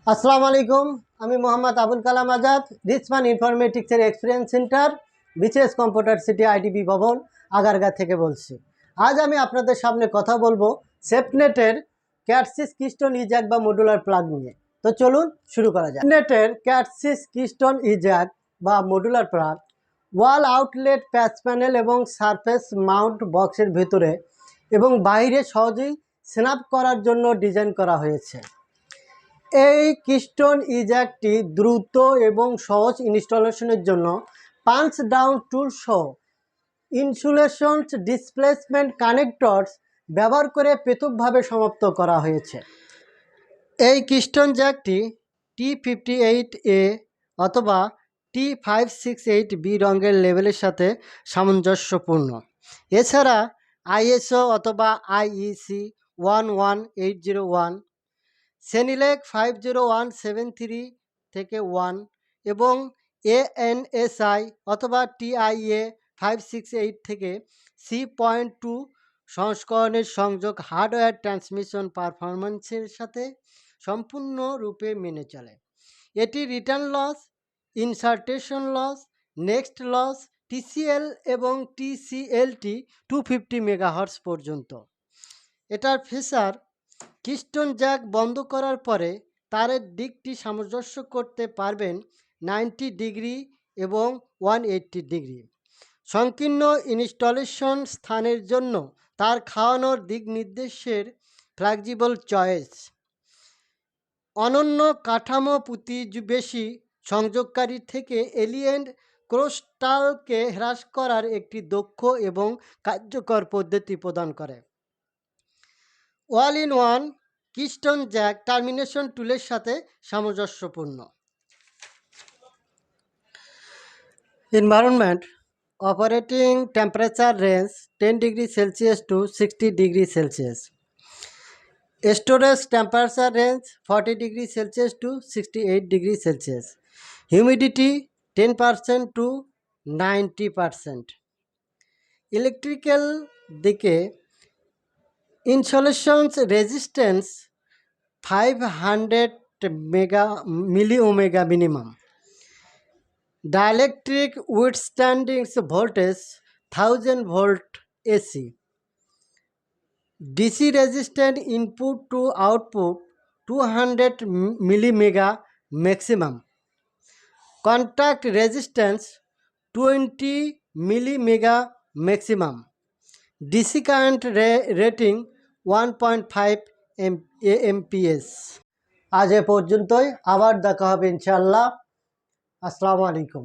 আসসালামু আলাইকুম। আমি মোহাম্মদ আবুল কালাম আজাদ, রিচমান ইনফরমেটিক্সের experience centre, BCS computer city IDB Bhaban, Agargaon থেকে বলছি। আজ আমি আপনাদের সামনে কথা বলবো সেফনেটের ক্যাটসিস কিস্টোন ইজ্যাক বা মডুলার প্লাগ নিয়ে। তো চলুন শুরু করা যায়। সেফনেটের ক্যাটসিস কিস্টোন ইজ্যাক বা মডুলার প্লাগ ওয়াল আউটলেট, প্যাচ প্যানেল এবং সারফেস মাউন্ট বক্সের ভেতরে এবং বাইরে সহজেই স্ন্যাপ করার জন্য ডিজাইন করা হয়েছে। এই কিস্টোন ইজ্যাকটি দ্রুত এবং সহজ ইনস্টলেশনের জন্য পাঞ্চ ডাউন টুল সহ ইনসুলেশন ডিসপ্লেসমেন্ট কানেক্টরস ব্যবহার করে পৃথকভাবে সমাপ্ত করা হয়েছে। এই কিস্টোন জ্যাকটি T58A অথবা T568B রঙের লেবেলের সাথে সামঞ্জস্যপূর্ণ। এছাড়া ISO অথবা IEC 11801, সেনিলেক 50173 থেকে 1 এবং ANSI অথবা TIA 568 থেকে C.2 সংস্করণের সংযোগ হার্ডওয়্যার ট্রান্সমিশন পারফরম্যান্সের সাথে সম্পূর্ণরূপে মেনে চলে। এটি return loss, insertion loss, next loss, TCL এবং TCLT 250 মেগাহার্টজ পর্যন্ত। এটার ফিচার: কিস্টোন জ্যাক বন্ধ করার পরে তারের দিকটি সামঞ্জস্য করতে পারবেন 90 ডিগ্রি এবং 180 ডিগ্রি। সংকীর্ণ ইনস্টলেশন স্থানের জন্য তার খাওয়ানোর দিক নির্দেশের ফ্লেক্সিবল চয়েস। অনন্য কাঠামো প্রতিবেশী সংযোগকারী থেকে এলিয়েন্ট ক্রস্টালকে হ্রাস করার একটি দক্ষ এবং কার্যকর পদ্ধতি প্রদান করে। All in one keystone jack termination টুলের সাথে সামঞ্জস্যপূর্ণ। Environment: operating temperature range 10 degree Celsius to 60 degree Celsius. Storage temperature range 40 degree Celsius to 68 degree Celsius. Humidity 10% to 90%। Electrical দিকে insulation resistance 500 milli omega minimum. Dielectric withstanding voltage 1000 volt AC। DC resistant input to output 200 milli mega maximum. Contact resistance 20 milli mega maximum. DC current rating 1.5 AMPS। আজ এ পর্যন্তই, আবার দেখা হবে ইনশাআল্লাহ। আসসালামু আলাইকুম।